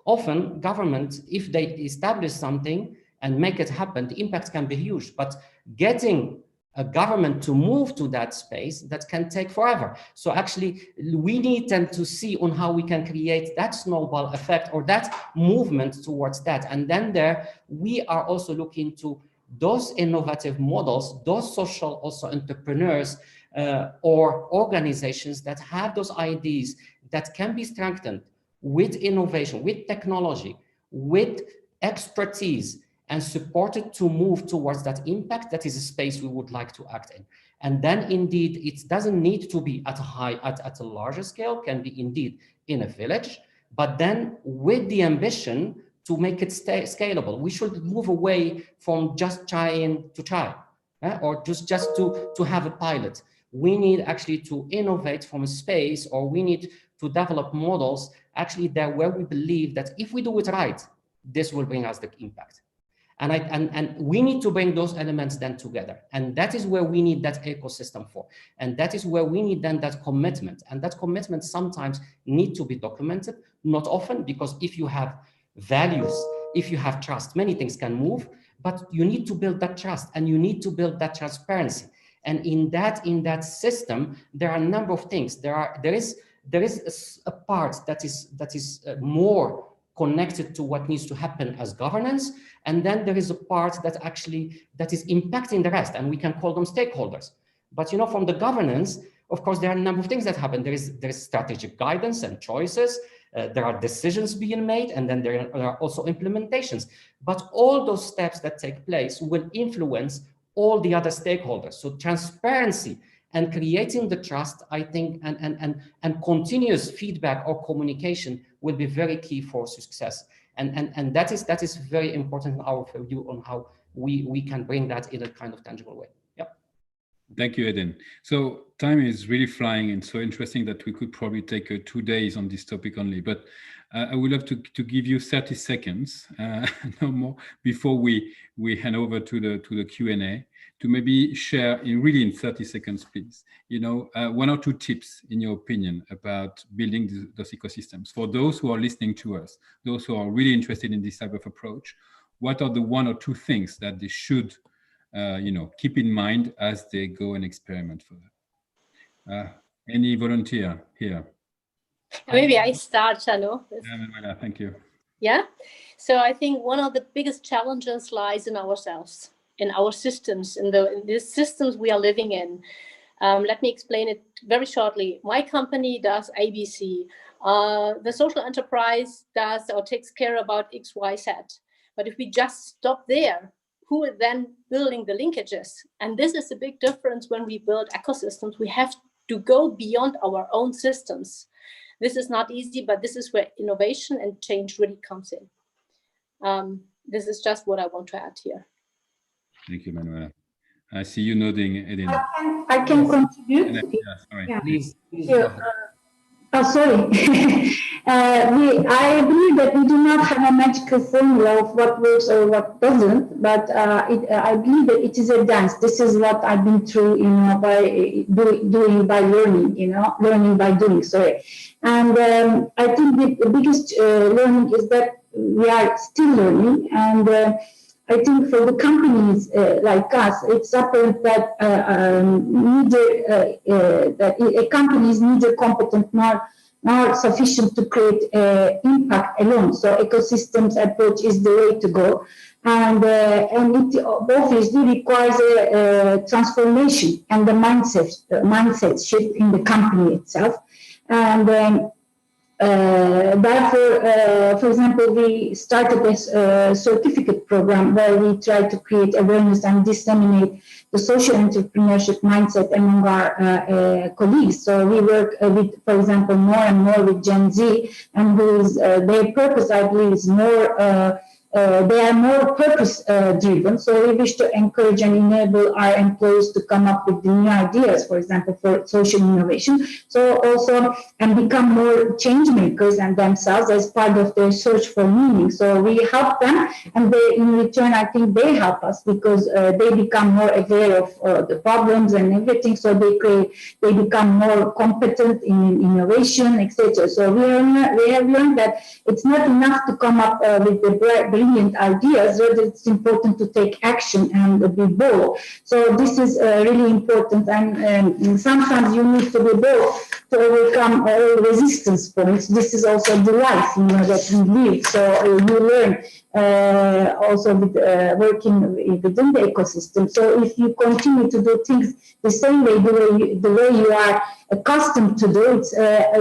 Often government, if they establish something and make it happen, the impact can be huge, but getting a government to move to that space, that can take forever. So actually, we need them to see on how we can create that snowball effect or that movement towards that. And then there, we are also looking to those innovative models, those social also entrepreneurs or organizations that have those ideas that can be strengthened with innovation, with technology, with expertise, and supported to move towards that impact. That is a space we would like to act in. And then indeed, it doesn't need to be at a larger scale, can be indeed in a village, but then with the ambition to make it scalable. We should move away from just trying to try, or just to have a pilot. We need actually to innovate from a space, or we need to develop models actually there where we believe that if we do it right, this will bring us the impact. And we need to bring those elements then together. And that is where we need that ecosystem for. And that is where we need then that commitment. And that commitment sometimes need to be documented, not often, because if you have values, if you have trust, many things can move, but you need to build that trust and you need to build that transparency. And in that system, there are a number of things. There is a part that is more connected to what needs to happen as governance. And then there is a part that is impacting the rest, and we can call them stakeholders. But from the governance, of course, there are a number of things that happen. There is strategic guidance and choices. There are decisions being made, and then there are also implementations. But all those steps that take place will influence all the other stakeholders. So transparency and creating the trust, I think, and continuous feedback or communication will be very key for success. And that is very important in our view on how we can bring that in a kind of tangible way. Yep. Thank you, Eden. So time is really flying, and so interesting that we could probably take 2 days on this topic only. But I would love to give you 30 seconds, no more, before we hand over to the Q&A, to maybe share in 30 seconds, please, 1 or 2 tips in your opinion about building those ecosystems. For those who are listening to us, those who are really interested in this type of approach, what are the 1 or 2 things that they should keep in mind as they go and experiment for that? Any volunteer here? Maybe I start, Chano. Yeah, thank you. Yeah. So I think one of the biggest challenges lies in ourselves, in our systems, in the systems we are living in. Let me explain it very shortly. My company does ABC. The social enterprise does or takes care about X, Y, Z. But if we just stop there, who is then building the linkages? And this is a big difference when we build ecosystems. We have to go beyond our own systems. This is not easy, but this is where innovation and change really comes in. This is just what I want to add here. Thank you, Manuela. I see you nodding, Eden. I can contribute. Yeah, sorry. Yeah. Please. Sorry. I believe that we do not have a magical formula of what works or what doesn't, but I believe that it is a dance. This is what I've been through, by doing by learning, learning by doing. Sorry. And I think the biggest learning is that we are still learning, and I think for the companies like us, it's apparent that companies neither competent nor sufficient to create impact alone. So ecosystems approach is the way to go, and it obviously requires a transformation and the mindset shift in the company itself. And Therefore, for example, we started a certificate program where we try to create awareness and disseminate the social entrepreneurship mindset among our colleagues. So we work with, for example, more and more with Gen Z, and who is, their purpose, I believe, is more. They are more purpose driven. So we wish to encourage and enable our employees to come up with new ideas, for example, for social innovation. So also, and become more change makers and themselves as part of their search for meaning. So we help them, and they, in return, I think they help us, because they become more aware of the problems and everything. So they become more competent in innovation, etc. So we have learned that it's not enough to come up with the brilliant ideas, rather it's important to take action and be bold. So this is really important, and sometimes you need to be bold to overcome all resistance points. This is also the life, that we live. So you learn also with working within the ecosystem. So if you continue to do things the same way, the way you are accustomed to do it,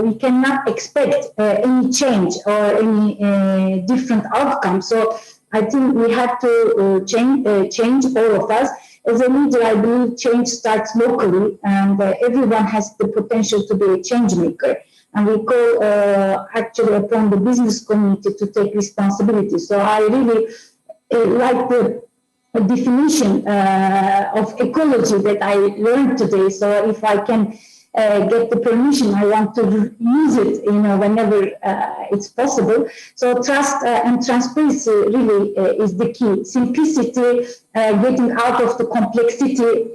we cannot expect any change or any different outcome. So I think we have to change all of us. As a leader, I believe change starts locally, and everyone has the potential to be a change maker. And we call actually upon the business community to take responsibility. So I really like the definition of ecology that I learned today. So if I can get the permission, I want to use it, whenever it's possible. So trust and transparency really is the key. Simplicity, getting out of the complexity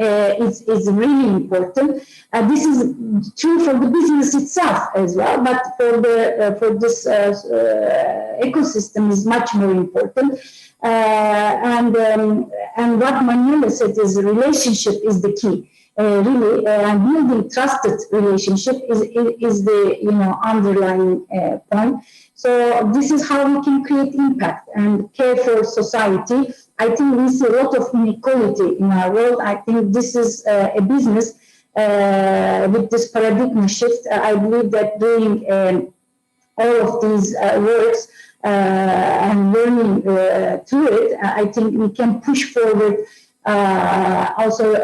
is really important. This is true for the business itself as well, but for this ecosystem is much more important. And what Manuela said is relationship is the key. Really, building trusted relationship is the underlying point. So this is how we can create impact and care for society. I think we see a lot of inequality in our world. I think this is a business with this paradigm shift. I believe that doing all of these works and learning through it, I think we can push forward. Also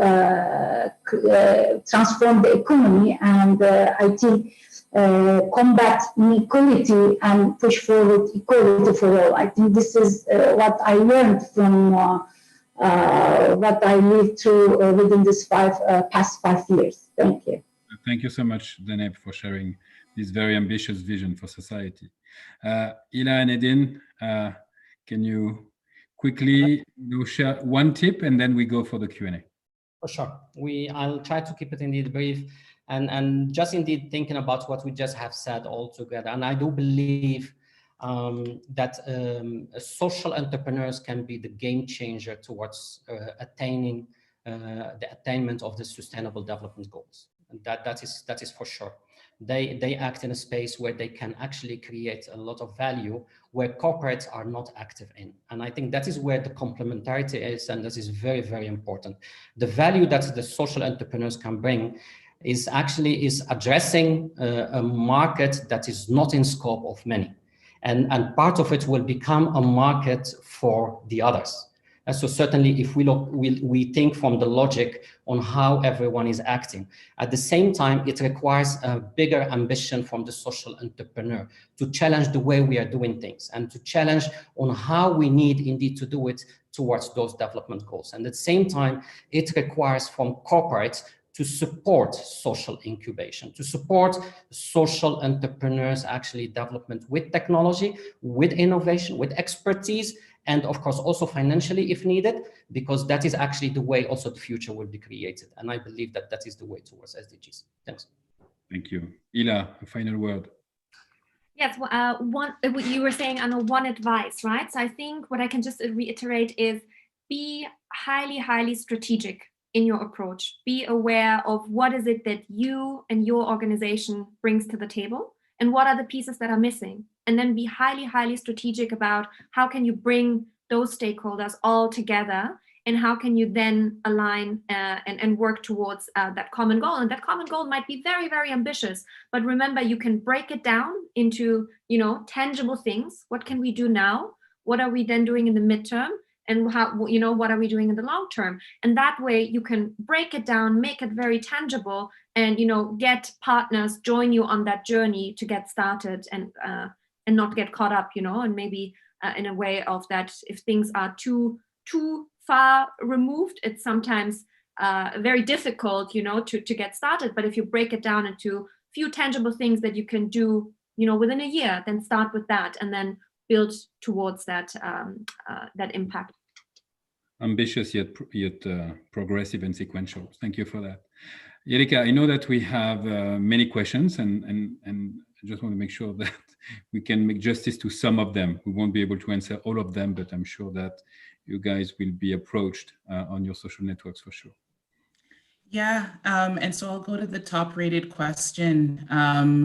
transform the economy, and I think combat inequality and push forward equality for all. I think this is what I learned from what I lived through within this past 5 years. Thank you. Thank you so much, Deneb, for sharing this very ambitious vision for society. Ila and Edin, can you quickly share one tip, and then we go for the Q&A? For sure. I'll try to keep it indeed brief, and just indeed thinking about what we just have said all together. And I do believe that social entrepreneurs can be the game changer towards attaining the attainment of the Sustainable Development Goals. And that is for sure. They act in a space where they can actually create a lot of value where corporates are not active in. And I think that is where the complementarity is, and this is very, very important. The value that the social entrepreneurs can bring is addressing a market that is not in scope of many. And part of it will become a market for the others. And so certainly if we think from the logic on how everyone is acting, at the same time, it requires a bigger ambition from the social entrepreneur to challenge the way we are doing things and to challenge on how we need indeed to do it towards those development goals. And at the same time, it requires from corporates to support social incubation, to support social entrepreneurs actually development with technology, with innovation, with expertise, and of course also financially if needed, because that is actually the way also the future will be created. And I believe that that is the way towards SDGs. Thanks. Thank you. Ila, a final word. Yes, what you were saying, Anna, one advice, right? So I think what I can just reiterate is be highly, highly strategic in your approach. Be aware of what is it that you and your organization brings to the table and what are the pieces that are missing. And then be highly, highly strategic about how can you bring those stakeholders all together and how can you then align and work towards that common goal. And that common goal might be very, very ambitious, but remember, you can break it down into, tangible things. What can we do now? What are we then doing in the midterm? And how, what are we doing in the long term? And that way you can break it down, make it very tangible, and, get partners join you on that journey to get started, and not get caught up, and maybe in a way of that, if things are too far removed, it's sometimes very difficult, to get started. But if you break it down into few tangible things that you can do, within a year, then start with that, and then build towards that that impact. Ambitious yet progressive and sequential. Thank you for that. Erika, I know that we have many questions, and I just want to make sure that we can make justice to some of them. We won't be able to answer all of them, but I'm sure that you guys will be approached on your social networks for sure. Yeah, and so I'll go to the top rated question,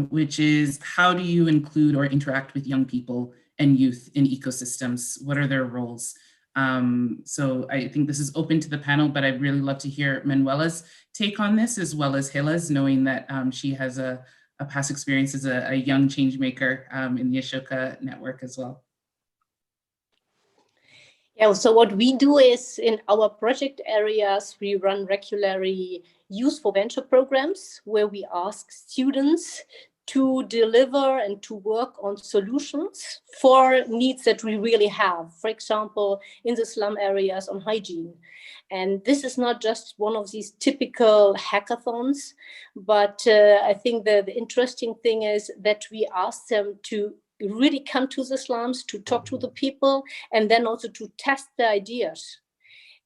which is, how do you include or interact with young people and youth in ecosystems? What are their roles? So I think this is open to the panel, but I'd really love to hear Manuela's take on this, as well as Hila's, knowing that she has a past experience as a young change maker in the Ashoka network as well. Yeah, so what we do is, in our project areas, we run regularly Youth for Venture programs, where we ask students to deliver and to work on solutions for needs that we really have. For example, in the slum areas, on hygiene. And this is not just one of these typical hackathons, but I think the interesting thing is that we ask them to really come to the slums, to talk to the people, and then also to test the ideas.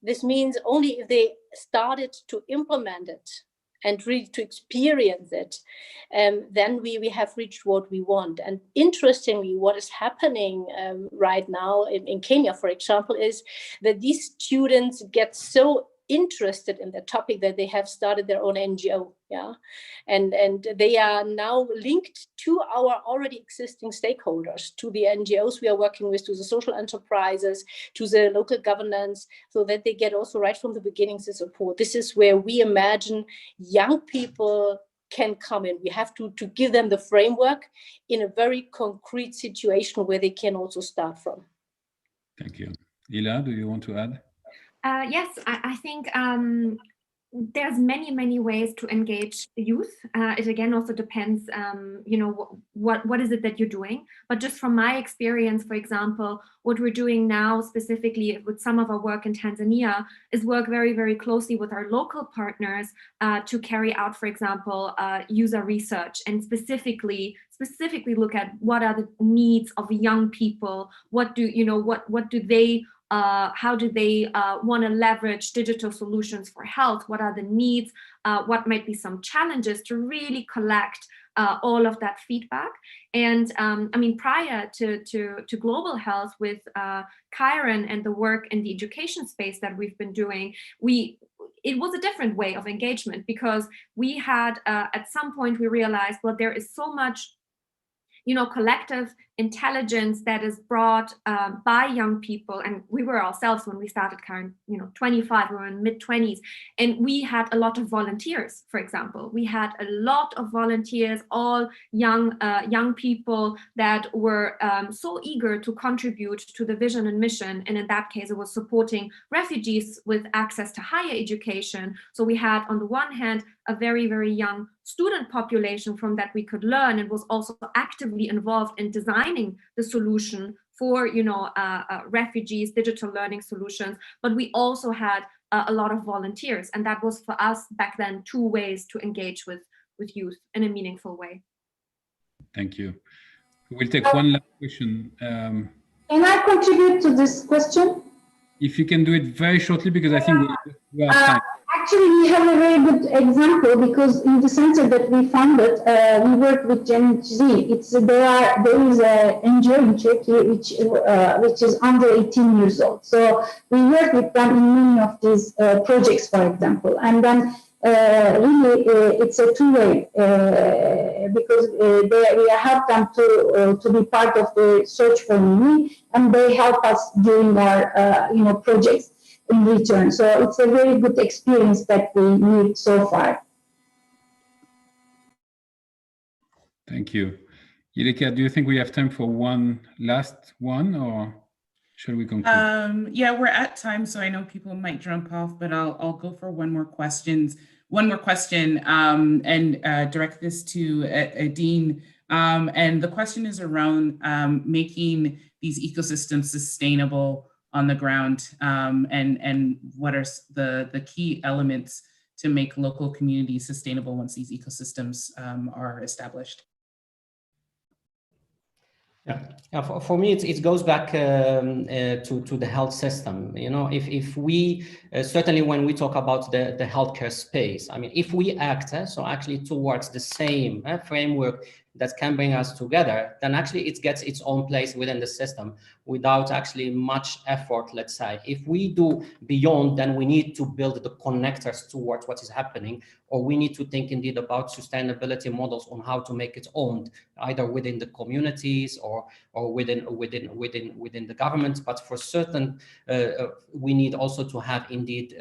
This means only if they started to implement it and really to experience it, then we have reached what we want. And interestingly, what is happening right now in Kenya, for example, is that these students get so interested in the topic that they have started their own NGO, and they are now linked to our already existing stakeholders, to the NGOs we are working with, to the social enterprises, to the local governance, so that they get also right from the beginning the support. This is where we imagine young people can come in. We have to give them the framework in a very concrete situation where they can also start from. Thank you. Hila, do you want to add? Yes, I think there's many ways to engage the youth. It again also depends, what is it that you're doing. But just from my experience, for example, what we're doing now specifically with some of our work in Tanzania is work very, very closely with our local partners to carry out, for example, user research, and specifically look at what are the needs of young people. What do they how do they want to leverage digital solutions for health? What are the needs? What might be some challenges, to really collect all of that feedback? And prior to Global Health with Kyron and the work in the education space that we've been doing, it was a different way of engagement, because we had at some point we realized, well, there is so much collective intelligence that is brought by young people. And we were ourselves, when we started Karen, 25, we were in mid-20s, and we had a lot of volunteers, for example. We had a lot of volunteers, all young people that were so eager to contribute to the vision and mission. And in that case, it was supporting refugees with access to higher education. So we had, on the one hand, a very, very young student population from that we could learn, and was also actively involved in designing the solution for refugees, digital learning solutions. But we also had a lot of volunteers, and that was for us back then 2 ways to engage with youth in a meaningful way. Thank you. We'll take one last question. Can I contribute to this question? If you can do it very shortly, because I think we have time. Actually, we have a very good example, because in the center that we founded, we work with Gen Z. There is an NGO in Turkey which is under 18 years old. So we work with them in many of these projects, for example. And then really, it's a two-way, because we help them to be part of the search for meaning, and they help us during our projects. in return. So it's a very good experience that we need so far. Thank you. Yelika, do you think we have time for one last one, or shall we conclude? Yeah, we're at time, so I know people might jump off, but I'll go for one more question, and direct this to Dean. And the question is around making these ecosystems sustainable on the ground, and what are the key elements to make local communities sustainable once these ecosystems are established. Yeah, for me, it goes back to the health system. You know, if we, certainly when we talk about the healthcare space, I mean, if we act, so actually towards the same framework that can bring us together, then actually it gets its own place within the system without actually much effort, let's say. If we do beyond, then we need to build the connectors towards what is happening, or we need to think indeed about sustainability models on how to make it owned, either within the communities or within the government. But for certain, we need also to have indeed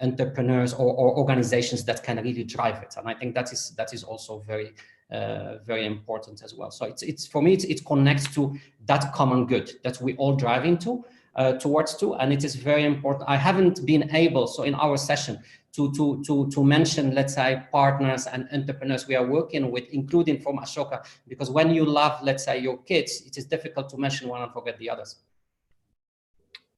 entrepreneurs or organizations that can really drive it. And I think that is also very important as well. So it's for me, it connects to that common good that we all drive into towards to, and it is very important. I haven't been able, so in our session, to mention, let's say, partners and entrepreneurs we are working with, including from Ashoka, because when you love, let's say, your kids, it is difficult to mention one and forget the others.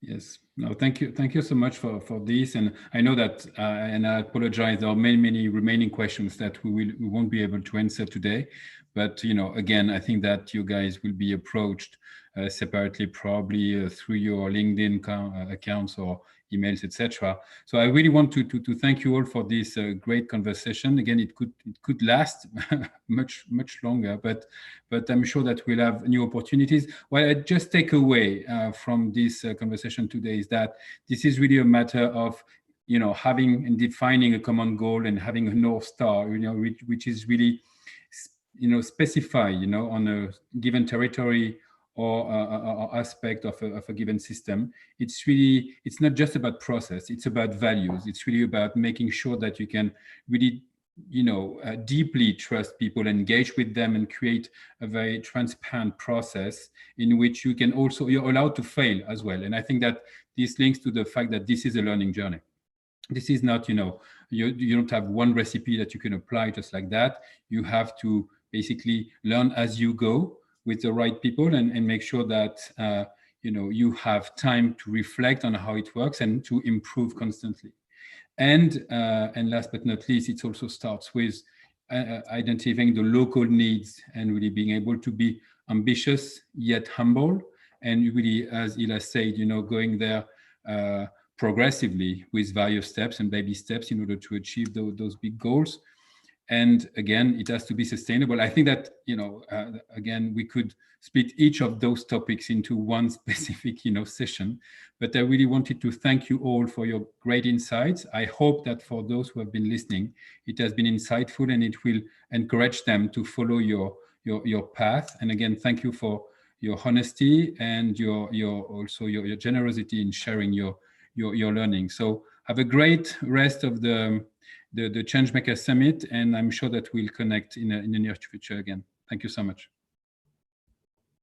Yes, no, thank you so much for this. And I know that, and I apologize, there are many remaining questions that we won't be able to answer today. But, you know, again, I think that you guys will be approached separately, probably through your LinkedIn accounts or emails, etc. So I really want to thank you all for this great conversation. Again, it could last much longer, but I'm sure that we'll have new opportunities. What I just take away from this conversation today is that this is really a matter of, you know, having and defining a common goal and having a North Star, you know, which is really, you know, specify, you know, on a given territory or aspect of a given system. It's not just about process, it's about values. It's really about making sure that you can really, you know, deeply trust people, engage with them, and create a very transparent process in which you're allowed to fail as well. And I think that this links to the fact that this is a learning journey. This is not, you know, you don't have one recipe that you can apply just like that. You have to basically learn as you go with the right people, and make sure that you know, you have time to reflect on how it works and to improve constantly. And last but not least, it also starts with identifying the local needs and really being able to be ambitious yet humble, and really, as Ila said, you know, going there progressively with various steps and baby steps in order to achieve those big goals. And again, it has to be sustainable. I think that, you know, again, we could split each of those topics into one specific, you know, session. But I really wanted to thank you all for your great insights. I hope that for those who have been listening, it has been insightful and it will encourage them to follow your path. And again, thank you for your honesty and your generosity in sharing your learning. So have a great rest of the Changemaker Summit, and I'm sure that we'll connect in the near future again. Thank you so much.